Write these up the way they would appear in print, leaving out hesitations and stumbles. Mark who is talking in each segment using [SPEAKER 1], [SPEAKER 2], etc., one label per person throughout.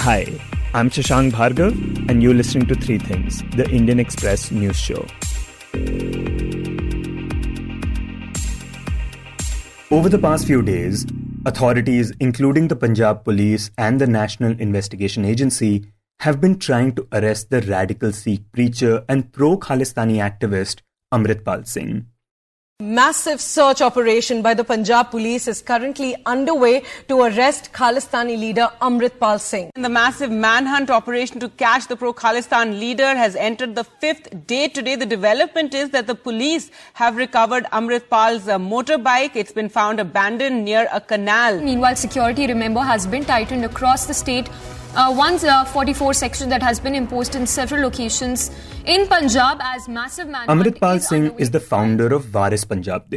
[SPEAKER 1] Hi, I'm Shashank Bhargava, and you're listening to Three Things, the Indian Express news show. Over the past few days, authorities, including the Punjab Police and the National Investigation Agency, have been trying to arrest the radical Sikh preacher and pro-Khalistani activist Amritpal Singh.
[SPEAKER 2] Massive search operation by the Punjab police is currently underway to arrest Khalistani leader Amritpal Singh.
[SPEAKER 3] The massive manhunt operation to catch the pro-Khalistan leader has entered the fifth day today. The development is that the police have recovered Amritpal's motorbike. It's been found abandoned near a canal.
[SPEAKER 4] Meanwhile, security, remember, has been tightened across the state. 144 section that has been imposed in several locations in Punjab as massive manhunt.
[SPEAKER 1] Amritpal Singh is the founder of Waris Punjab,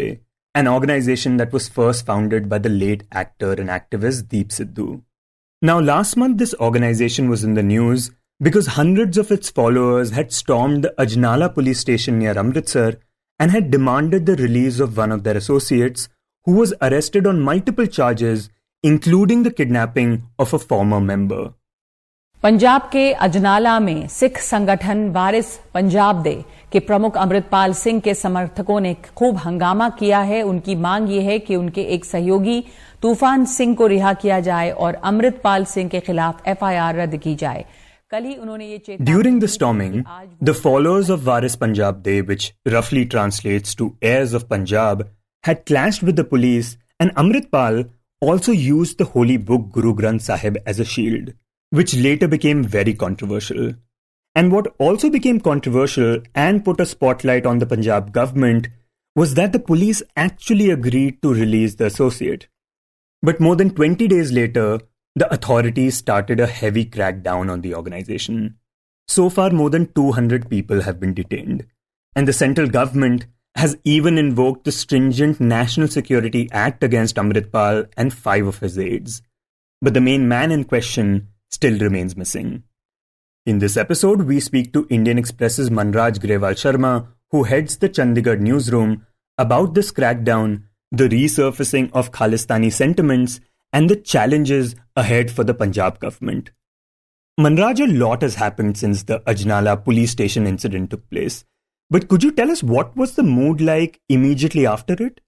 [SPEAKER 1] an organization that was first founded by the late actor and activist Deep Sidhu. Now, last month, this organization was in the news because hundreds of its followers had stormed the Ajnala police station near Amritsar and had demanded the release of one of their associates who was arrested on multiple charges, including the kidnapping of a former member.
[SPEAKER 5] Punjab के अजनाला में सिख संगठन वारिस पंजाब के प्रमुख अमृतपाल सिंह के समर्थकों ने खूब हंगामा किया है। उनकी मांग ये है कि उनके एक सहयोगी तूफान सिंह को रिहा किया जाए और अमृतपाल सिंह के खिलाफ एफआईआर रद्द की जाए। कल ही उन्होंने ये चेतावनी।
[SPEAKER 1] During the storming, the followers of Waris Punjab, which roughly translates to heirs of Punjab, had clashed with the police, and Amritpal also used the holy book Guru Granth Sahib as a shield, which later became very controversial. And what also became controversial and put a spotlight on the Punjab government was that the police actually agreed to release the associate. But more than 20 days later, the authorities started a heavy crackdown on the organization. So far, more than 200 people have been detained. And the central government has even invoked the stringent National Security Act against Amritpal and 5 of his aides. But the main man in question still remains missing. In this episode, we speak to Indian Express's Manraj Grewal Sharma, who heads the Chandigarh newsroom, about this crackdown, the resurfacing of Khalistani sentiments, and the challenges ahead for the Punjab government. Manraj, a lot has happened since the Ajnala police station incident took place. But could you tell us what was the mood like immediately after it?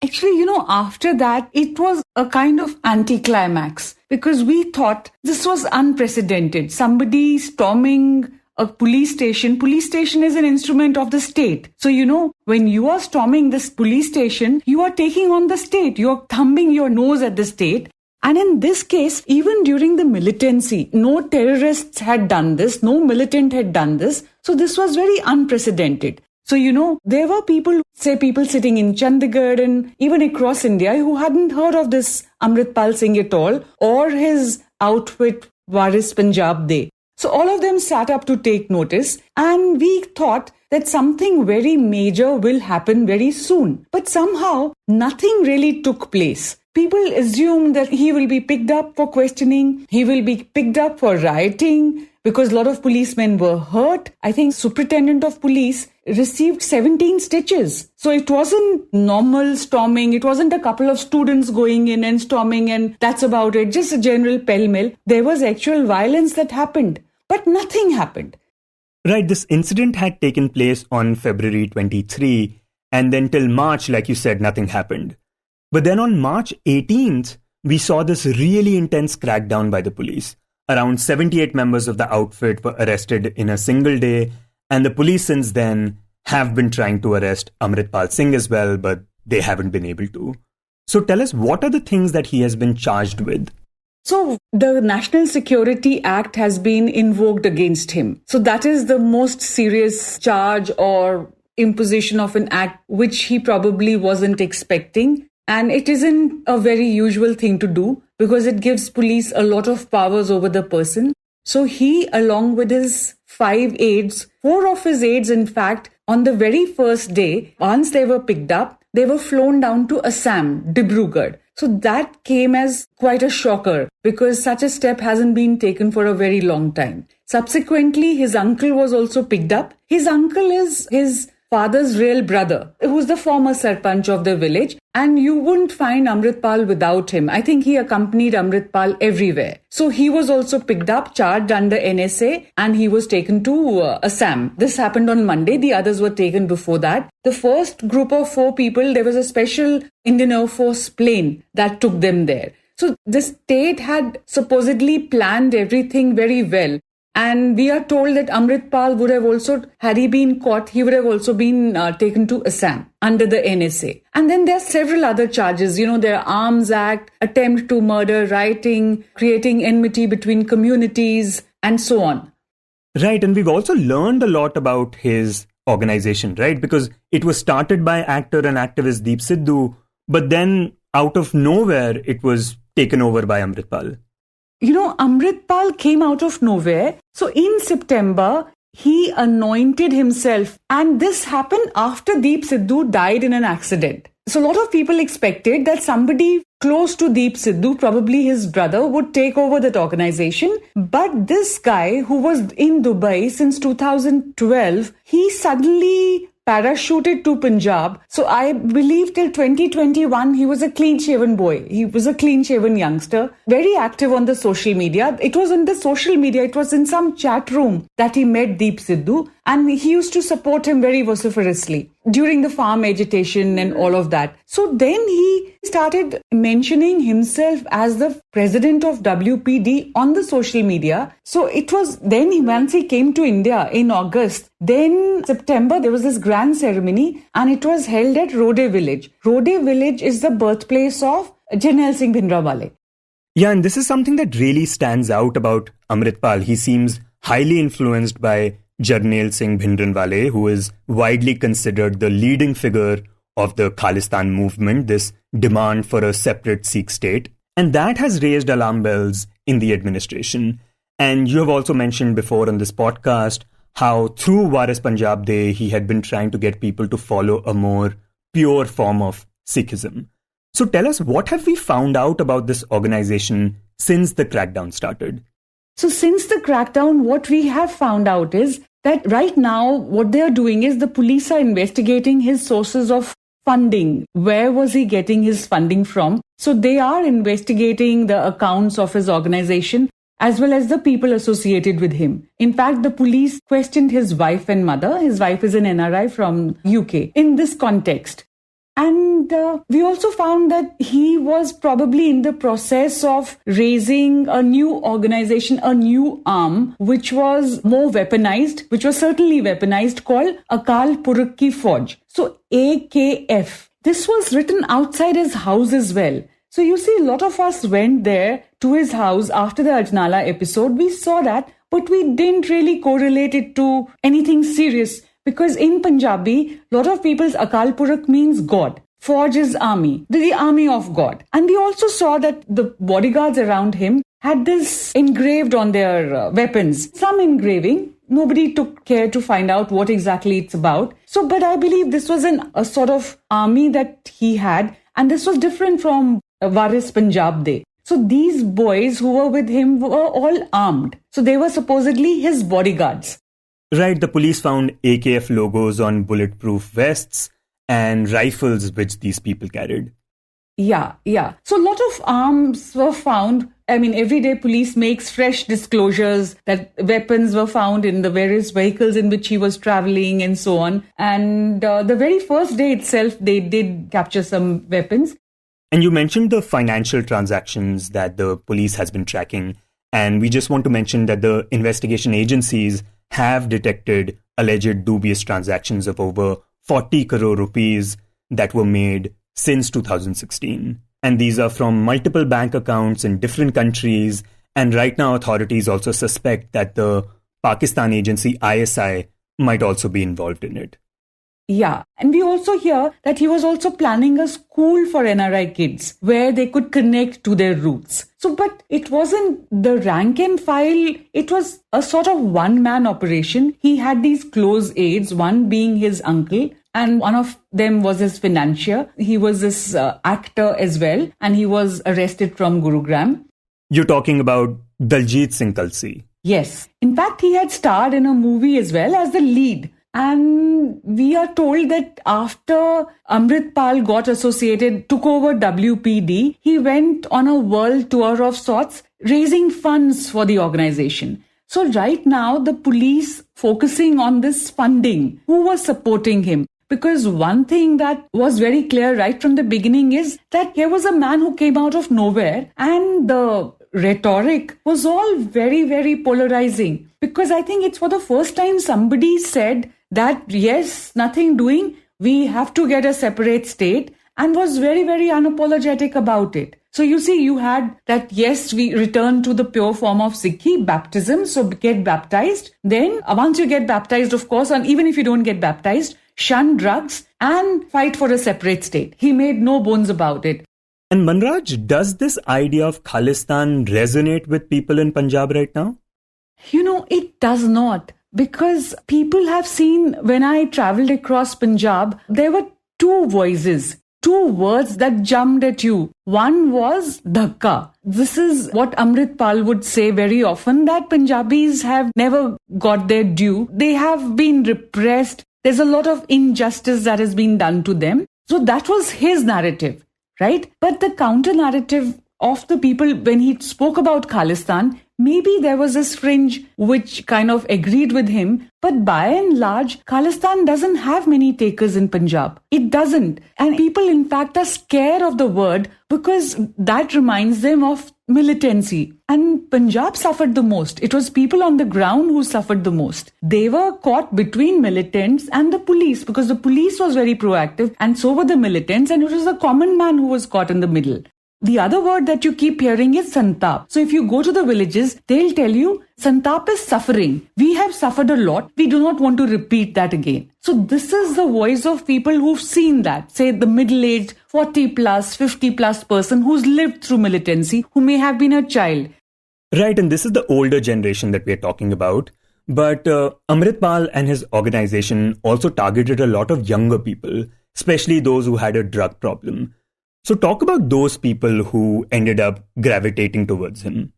[SPEAKER 6] Actually, after that, it was a kind of anticlimax because we thought this was unprecedented. Somebody storming a police station. Police station is an instrument of the state. So, when you are storming this police station, you are taking on the state. You're thumbing your nose at the state. And in this case, even during the militancy, no terrorists had done this. No militant had done this. So this was very unprecedented. So, there were people sitting in Chandigarh and even across India who hadn't heard of this Amritpal Singh at all or his outfit Waris Punjab So all of them sat up to take notice and we thought that something very major will happen very soon. But somehow nothing really took place. People assumed that he will be picked up for questioning, he will be picked up for rioting, because a lot of policemen were hurt. I think Superintendent of Police received 17 stitches. So it wasn't normal storming. It wasn't a couple of students going in and storming and that's about it. Just a general pell-mell. There was actual violence that happened. But nothing happened.
[SPEAKER 1] Right, this incident had taken place on February 23 and then till March, like you said, nothing happened. But then on March 18th, we saw this really intense crackdown by the police. Around 78 members of the outfit were arrested in a single day, and the police since then have been trying to arrest Amritpal Singh as well, but they haven't been able to. So tell us, what are the things that he has been charged with?
[SPEAKER 6] So the National Security Act has been invoked against him. So that is the most serious charge or imposition of an act which he probably wasn't expecting. And it isn't a very usual thing to do because it gives police a lot of powers over the person. So he, along with his 5 aides, 4 of his aides, in fact, on the very first day, once they were picked up, they were flown down to Assam, Dibrugarh. So that came as quite a shocker because such a step hasn't been taken for a very long time. Subsequently, his uncle was also picked up. His uncle is his father's real brother, who's the former sarpanch of the village. And you wouldn't find Amritpal without him. I think he accompanied Amritpal everywhere. So he was also picked up, charged under NSA, and he was taken to Assam. This happened on Monday. The others were taken before that. The first group of 4 people, there was a special Indian Air Force plane that took them there. So the state had supposedly planned everything very well. And we are told that Amritpal would have also, had he been caught, he would have also been taken to Assam under the NSA. And then there are several other charges. There are Arms Act, attempt to murder, rioting, creating enmity between communities, and so on.
[SPEAKER 1] Right. And we've also learned a lot about his organization, right? Because it was started by actor and activist Deep Sidhu, but then out of nowhere, it was taken over by Amritpal.
[SPEAKER 6] Amritpal came out of nowhere. So in September, he anointed himself. And this happened after Deep Sidhu died in an accident. So a lot of people expected that somebody close to Deep Sidhu, probably his brother, would take over that organization. But this guy, who was in Dubai since 2012, he suddenly parachuted to Punjab. So I believe till 2021, he was a clean-shaven boy. He was a clean-shaven youngster, very active on the social media. It was in the social media, it was in some chat room that he met Deep Sidhu, and he used to support him very vociferously during the farm agitation and all of that. So then he started mentioning himself as the president of WPD on the social media. So it was then once he came to India in August, then September, there was this grand ceremony and it was held at Rode Village. Rode Village is the birthplace of Jarnail Singh Bhindranwale.
[SPEAKER 1] Yeah, and this is something that really stands out about Amritpal. He seems highly influenced by Jarnail Singh Bhindranwale, who is widely considered the leading figure of the Khalistan movement, this demand for a separate Sikh state. And that has raised alarm bells in the administration. And you have also mentioned before on this podcast how through Waris Punjab he had been trying to get people to follow a more pure form of Sikhism. So tell us, what have we found out about this organization since the crackdown started?
[SPEAKER 6] So since the crackdown, what we have found out is that right now what they are doing is the police are investigating his sources of funding. Where was he getting his funding from? So they are investigating the accounts of his organization as well as the people associated with him. In fact, the police questioned his wife and mother. His wife is an NRI from UK in this context. And we also found that he was probably in the process of raising a new organization, a new arm, which was more weaponized, which was certainly weaponized, called Akal Purakh Ki Fauj. So AKF. This was written outside his house as well. So you see, a lot of us went there to his house after the Ajnala episode. We saw that, but we didn't really correlate it to anything serious. Because in Punjabi, a lot of people's Akal Purakh means God. Fauj is army, the army of God. And we also saw that the bodyguards around him had this engraved on their weapons. Some engraving. Nobody took care to find out what exactly it's about. So, but I believe this was a sort of army that he had. And this was different from Waris Punjab. So these boys who were with him were all armed. So they were supposedly his bodyguards.
[SPEAKER 1] Right, the police found AKF logos on bulletproof vests and rifles which these people carried.
[SPEAKER 6] Yeah. So a lot of arms were found. I mean, every day police makes fresh disclosures that weapons were found in the various vehicles in which he was traveling and so on. And the very first day itself, they did capture some weapons.
[SPEAKER 1] And you mentioned the financial transactions that the police has been tracking. And we just want to mention that the investigation agencies have detected alleged dubious transactions of over 40 crore rupees that were made since 2016. And these are from multiple bank accounts in different countries. And right now, authorities also suspect that the Pakistan agency ISI might also be involved in it.
[SPEAKER 6] Yeah. And we also hear that he was also planning a school for NRI kids where they could connect to their roots. So, but it wasn't the rank and file. It was a sort of one-man operation. He had these close aides, one being his uncle, and one of them was his financier. He was this actor as well, and he was arrested from Gurugram.
[SPEAKER 1] You're talking about Daljit Singh Kalsi.
[SPEAKER 6] Yes. In fact, he had starred in a movie as well as the lead. And we are told that after Amritpal got associated, took over WPD, he went on a world tour of sorts, raising funds for the organization. So right now, the police focusing on this funding, who was supporting him? Because one thing that was very clear right from the beginning is that here was a man who came out of nowhere, and the rhetoric was all very, very polarizing. Because I think it's for the first time somebody said that, yes, nothing doing, we have to get a separate state, and was very, very unapologetic about it. So you see, you had that, yes, we return to the pure form of Sikhi, baptism, so get baptized. Then once you get baptized, of course, and even if you don't get baptized, shun drugs and fight for a separate state. He made no bones about it.
[SPEAKER 1] And Manraj, does this idea of Khalistan resonate with people in Punjab right now?
[SPEAKER 6] It does not. Because people have seen, when I travelled across Punjab, there were two voices, two words that jumped at you. One was dhakka. This is what Amritpal would say very often, that Punjabis have never got their due. They have been repressed. There's a lot of injustice that has been done to them. So that was his narrative, right? But the counter narrative of the people, when he spoke about Khalistan, maybe there was this fringe which kind of agreed with him. But by and large, Khalistan doesn't have many takers in Punjab. It doesn't. And people, in fact, are scared of the word because that reminds them of militancy. And Punjab suffered the most. It was people on the ground who suffered the most. They were caught between militants and the police because the police was very proactive and so were the militants, and it was the common man who was caught in the middle. The other word that you keep hearing is santap. So if you go to the villages, they'll tell you santap is suffering. We have suffered a lot. We do not want to repeat that again. So this is the voice of people who've seen that. Say the middle-aged 40 plus, 50 plus person who's lived through militancy, who may have been a child.
[SPEAKER 1] Right, and this is the older generation that we're talking about. But Amritpal and his organization also targeted a lot of younger people, especially those who had a drug problem. So talk about those people who ended up gravitating towards him.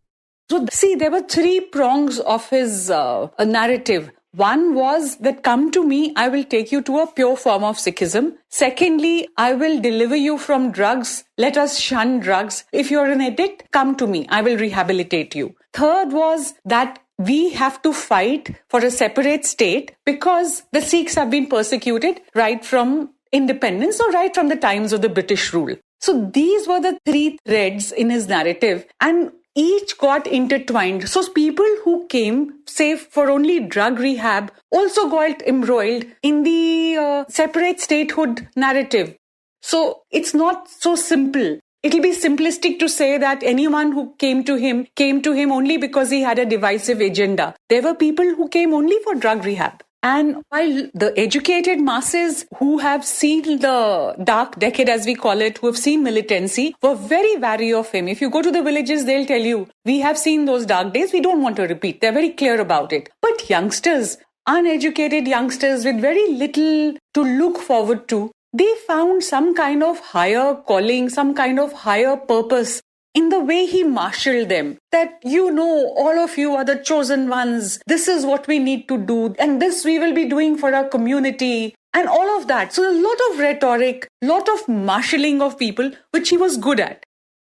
[SPEAKER 6] So see, there were three prongs of his narrative. One was that come to me, I will take you to a pure form of Sikhism. Secondly, I will deliver you from drugs. Let us shun drugs. If you're an addict, come to me. I will rehabilitate you. Third was that we have to fight for a separate state because the Sikhs have been persecuted right from independence or right from the times of the British rule. So these were the three threads in his narrative, and each got intertwined. So people who came, say, for only drug rehab also got embroiled in the separate statehood narrative. So it's not so simple. It'll be simplistic to say that anyone who came to him only because he had a divisive agenda. There were people who came only for drug rehab. And while the educated masses who have seen the dark decade, as we call it, who have seen militancy, were very wary of him. If you go to the villages, they'll tell you, we have seen those dark days, we don't want to repeat. They're very clear about it. But youngsters, uneducated youngsters with very little to look forward to, they found some kind of higher calling, some kind of higher purpose in the way he marshaled them, that all of you are the chosen ones. This is what we need to do. And this we will be doing for our community and all of that. So a lot of rhetoric, lot of marshalling of people, which he was good at.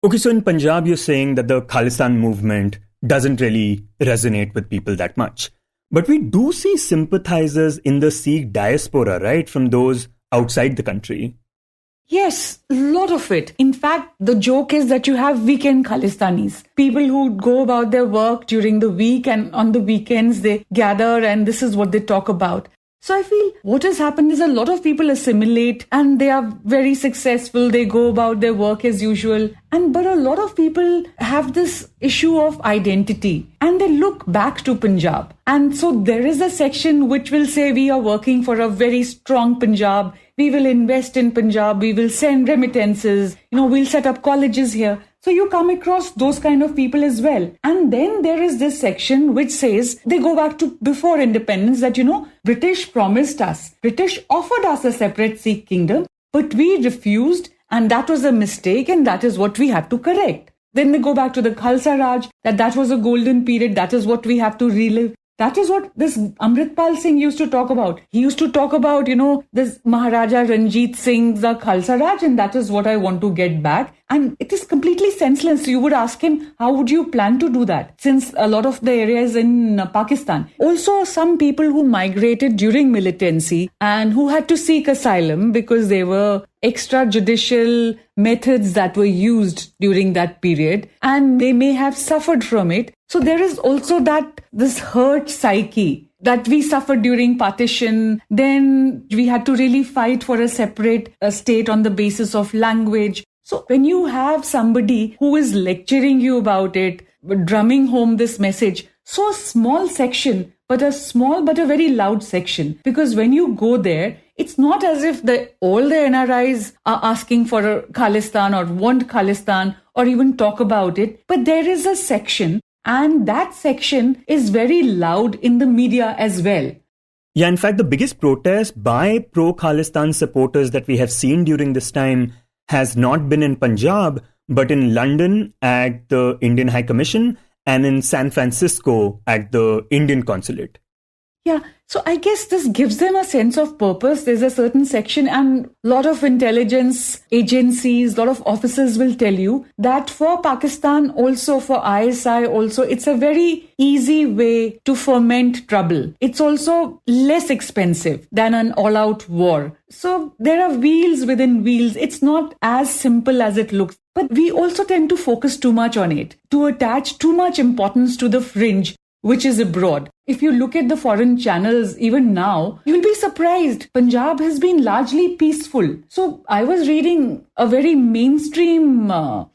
[SPEAKER 1] Okay, so in Punjab, you're saying that the Khalistan movement doesn't really resonate with people that much. But we do see sympathizers in the Sikh diaspora, right? From those outside the country.
[SPEAKER 6] Yes, a lot of it. In fact, the joke is that you have weekend Khalistanis. People who go about their work during the week and on the weekends they gather and this is what they talk about. So I feel what has happened is a lot of people assimilate and they are very successful. They go about their work as usual. But a lot of people have this issue of identity and they look back to Punjab. And so there is a section which will say we are working for a very strong Punjab. We will invest in Punjab. We will send remittances. We'll set up colleges here. So you come across those kind of people as well. And then there is this section which says they go back to before independence that, British promised us. British offered us a separate Sikh kingdom, but we refused. And that was a mistake. And that is what we have to correct. Then they go back to the Khalsa Raj, that was a golden period. That is what we have to relive. That is what this Amritpal Singh used to talk about. He used to talk about, this Maharaja Ranjit Singh's Khalsa Raj, and that is what I want to get back. And it is completely senseless. You would ask him, how would you plan to do that? Since a lot of the areas in Pakistan. Also, some people who migrated during militancy and who had to seek asylum because there were extrajudicial methods that were used during that period, and they may have suffered from it. So there is also this hurt psyche that we suffered during partition. Then we had to really fight for a separate state on the basis of language. So when you have somebody who is lecturing you about it, drumming home this message, so a small section, but a very loud section. Because when you go there, it's not as if all the NRIs are asking for a Khalistan or want Khalistan or even talk about it. But there is a section, and that section is very loud in the media as well.
[SPEAKER 1] Yeah, in fact, the biggest protest by pro-Khalistan supporters that we have seen during this time has not been in Punjab, but in London at the Indian High Commission and in San Francisco at the Indian Consulate.
[SPEAKER 6] Yeah, so I guess this gives them a sense of purpose. There's a certain section, and a lot of intelligence agencies, a lot of officers will tell you that for Pakistan also, for ISI also, it's a very easy way to foment trouble. It's also less expensive than an all-out war. So there are wheels within wheels. It's not as simple as it looks. But we also tend to focus too much on it, to attach too much importance to the fringe, which is abroad. If you look at the foreign channels, even now, you'll be surprised. Punjab has been largely peaceful. So I was reading a very mainstream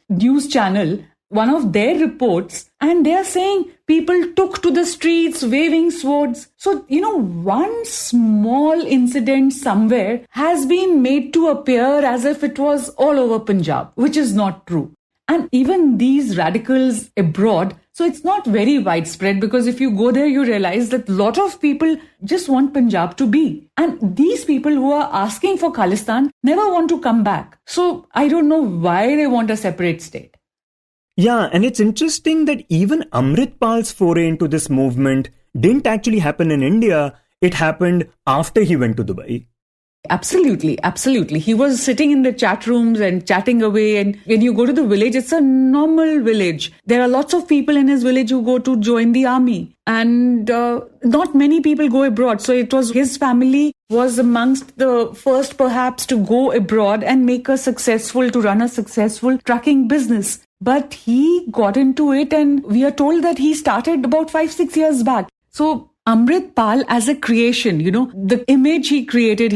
[SPEAKER 6] news channel, one of their reports, and they're saying people took to the streets waving swords. So, one small incident somewhere has been made to appear as if it was all over Punjab, which is not true. And even these radicals abroad, so it's not very widespread, because if you go there, you realize that a lot of people just want Punjab to be. And these people who are asking for Khalistan never want to come back. So I don't know why they want a separate state.
[SPEAKER 1] Yeah, and it's interesting that even Amritpal's foray into this movement didn't actually happen in India. It happened after he went to Dubai.
[SPEAKER 6] Absolutely, absolutely. He was sitting in the chat rooms and chatting away. And when you go to the village, it's a normal village. There are lots of people in his village who go to join the army. And not many people go abroad. So it was his family was amongst the first perhaps to go abroad and run a successful trucking business. But he got into it, and we are told that he started about 5-6 years back. So Amritpal as a creation, the image he created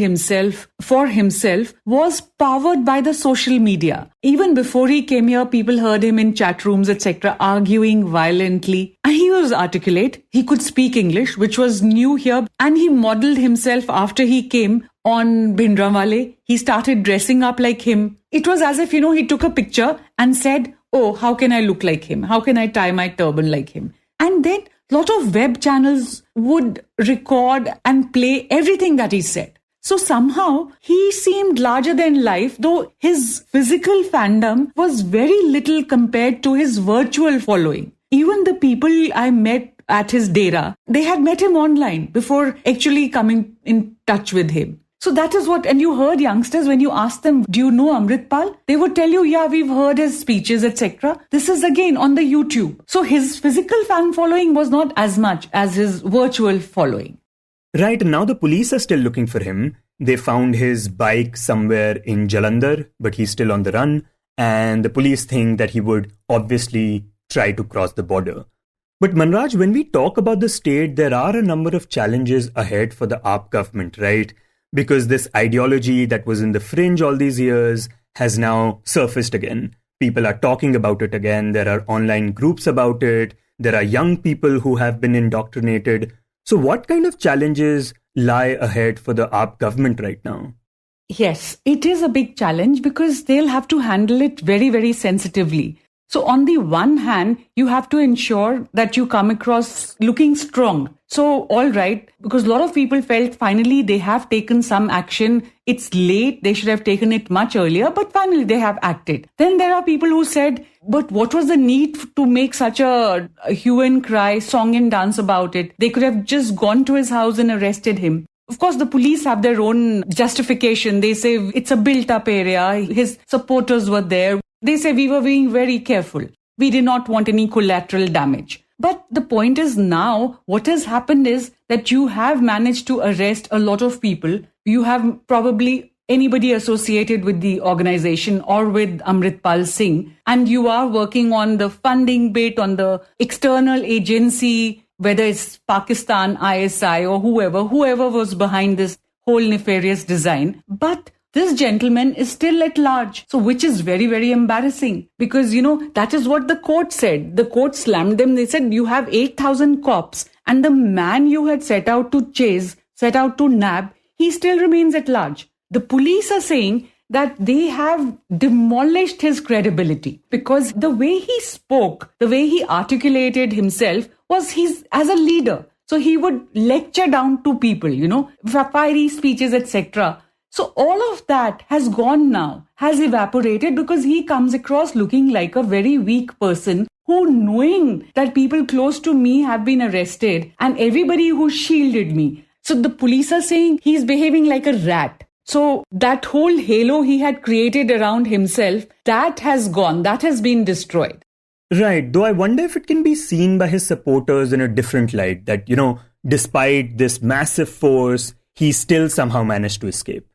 [SPEAKER 6] for himself was powered by the social media. Even before he came here, people heard him in chat rooms, etc., arguing violently. And he was articulate. He could speak English, which was new here. And he modeled himself after he came on Bhindranwale. He started dressing up like him. It was as if, he took a picture and said, oh, how can I look like him? How can I tie my turban like him? And then a lot of web channels would record and play everything that he said. So somehow he seemed larger than life, though his physical fandom was very little compared to his virtual following. Even the people I met at his dera, they had met him online before actually coming in touch with him. So that is what, and you heard youngsters, when you ask them, do you know Amritpal? They would tell you, yeah, we've heard his speeches, etc. This is again on the YouTube. So his physical fan following was not as much as his virtual following.
[SPEAKER 1] Right, and now the police are still looking for him. They found his bike somewhere in Jalandhar, but he's still on the run. And the police think that he would obviously try to cross the border. But Manraj, when we talk about the state, there are a number of challenges ahead for the AAP government, right? Because this ideology that was in the fringe all these years has now surfaced again. People are talking about it again. There are online groups about it. There are young people who have been indoctrinated. So what kind of challenges lie ahead for the AAP government right now?
[SPEAKER 6] Yes, it is a big challenge because they'll have to handle it very, very sensitively. So on the one hand, you have to ensure that you come across looking strong. So, all right, because a lot of people felt finally they have taken some action. It's late. They should have taken it much earlier, but finally they have acted. Then there are people who said, but what was the need to make such a hue and cry, song and dance about it? They could have just gone to his house and arrested him. Of course, the police have their own justification. They say it's a built-up area. His supporters were there. They say we were being very careful. We did not want any collateral damage. But the point is now, what has happened is that you have managed to arrest a lot of people. You have probably anybody associated with the organization or with Amritpal Singh. And you are working on the funding bit, on the external agency, whether it's Pakistan, ISI or whoever was behind this whole nefarious design. But this gentleman is still at large. So which is very, very embarrassing because, that is what the court said. The court slammed them. They said you have 8,000 cops and the man you had set out to chase, set out to nab, he still remains at large. The police are saying that they have demolished his credibility because the way he spoke, the way he articulated himself was he's as a leader. So he would lecture down to people, fiery speeches, etc. So all of that has gone now, has evaporated because he comes across looking like a very weak person who, knowing that people close to me have been arrested and everybody who shielded me. So the police are saying he's behaving like a rat. So that whole halo he had created around himself, that has gone, that has been destroyed.
[SPEAKER 1] Right, though I wonder if it can be seen by his supporters in a different light, that, despite this massive force, he still somehow managed to escape.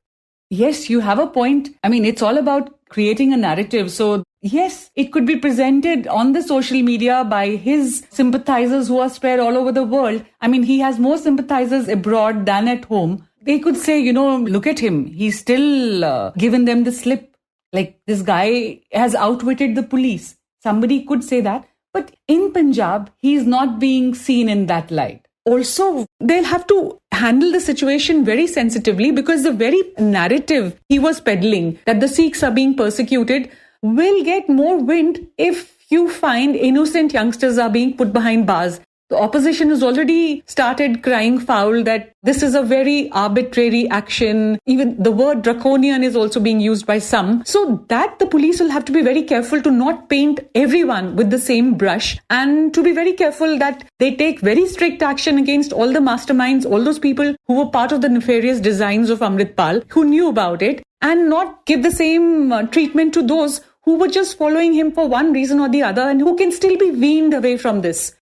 [SPEAKER 6] Yes, you have a point. I mean, it's all about creating a narrative. So yes, it could be presented on the social media by his sympathizers who are spread all over the world. I mean, he has more sympathizers abroad than at home. They could say, look at him. He's still given them the slip. Like this guy has outwitted the police. Somebody could say that. But in Punjab, he's not being seen in that light. Also, they'll have to handle the situation very sensitively because the very narrative he was peddling that the Sikhs are being persecuted will get more wind if you find innocent youngsters are being put behind bars. The opposition has already started crying foul that this is a very arbitrary action. Even the word draconian is also being used by some. So that the police will have to be very careful to not paint everyone with the same brush and to be very careful that they take very strict action against all the masterminds, all those people who were part of the nefarious designs of Amritpal, who knew about it, and not give the same treatment to those who were just following him for one reason or the other and who can still be weaned away from this.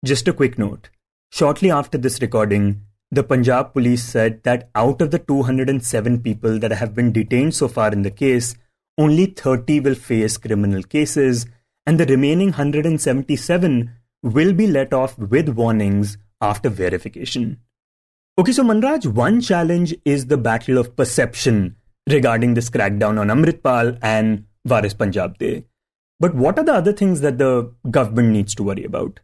[SPEAKER 1] Just a quick note. Shortly after this recording, the Punjab police said that out of the 207 people that have been detained so far in the case, only 30 will face criminal cases and the remaining 177 will be let off with warnings after verification. Okay, so Manraj, one challenge is the battle of perception regarding this crackdown on Amritpal and Waris Punjab Day. But what are the other things that the government needs to worry about?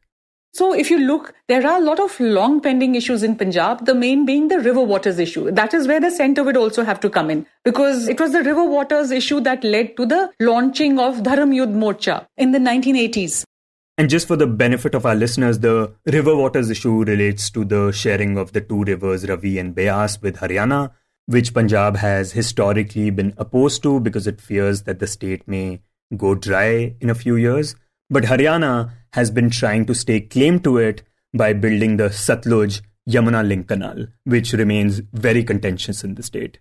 [SPEAKER 6] So if you look, there are a lot of long pending issues in Punjab, the main being the river waters issue. That is where the centre would also have to come in because it was the river waters issue that led to the launching of Dharam Yudh Morcha in the 1980s.
[SPEAKER 1] And just for the benefit of our listeners, the river waters issue relates to the sharing of the two rivers Ravi and Beas with Haryana, which Punjab has historically been opposed to because it fears that the state may go dry in a few years. But Haryana has been trying to stake claim to it by building the Satluj-Yamuna link canal, which remains very contentious in the state.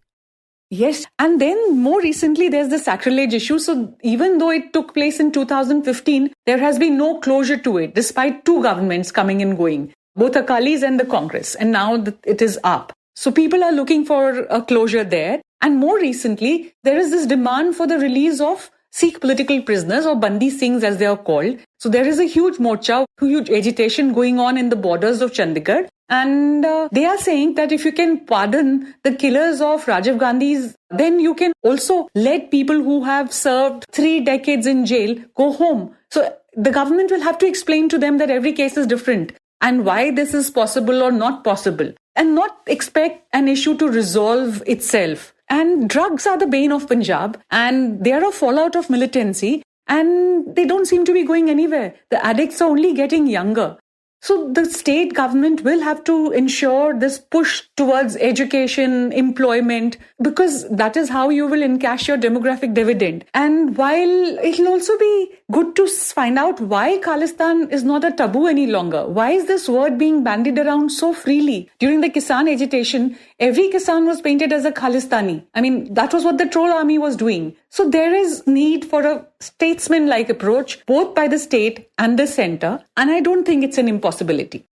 [SPEAKER 6] Yes, and then more recently there's the sacrilege issue. So even though it took place in 2015, there has been no closure to it, despite two governments coming and going, both Akalis and the Congress, and now it is up. So people are looking for a closure there. And more recently, there is this demand for the release of Sikh political prisoners or Bandi Singhs as they are called. So there is a huge morcha, huge agitation going on in the borders of Chandigarh. And they are saying that if you can pardon the killers of Rajiv Gandhi's, then you can also let people who have served 3 decades in jail go home. So the government will have to explain to them that every case is different and why this is possible or not possible, and not expect an issue to resolve itself. And drugs are the bane of Punjab, and they are a fallout of militancy, and they don't seem to be going anywhere. The addicts are only getting younger. So the state government will have to ensure this push towards education, employment, because that is how you will encash your demographic dividend. And while it'll also be good to find out why Khalistan is not a taboo any longer. Why is this word being bandied around so freely? During the Kisan agitation, every Kisan was painted as a Khalistani. I mean, that was what the troll army was doing. So there is need for a statesman-like approach, both by the state and the centre, and I don't think it's an impossibility.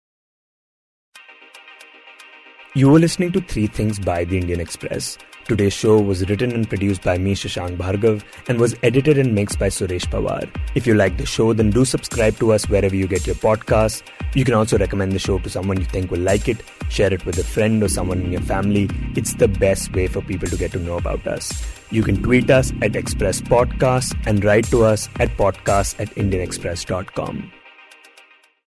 [SPEAKER 1] You were listening to Three Things by the Indian Express. Today's show was written and produced by me, Shashank Bhargava, and was edited and mixed by Suresh Pawar. If you like the show, then do subscribe to us wherever you get your podcasts. You can also recommend the show to someone you think will like it. Share it with a friend or someone in your family. It's the best way for people to get to know about us. You can tweet us at Express Podcasts and write to us at podcasts@indianexpress.com.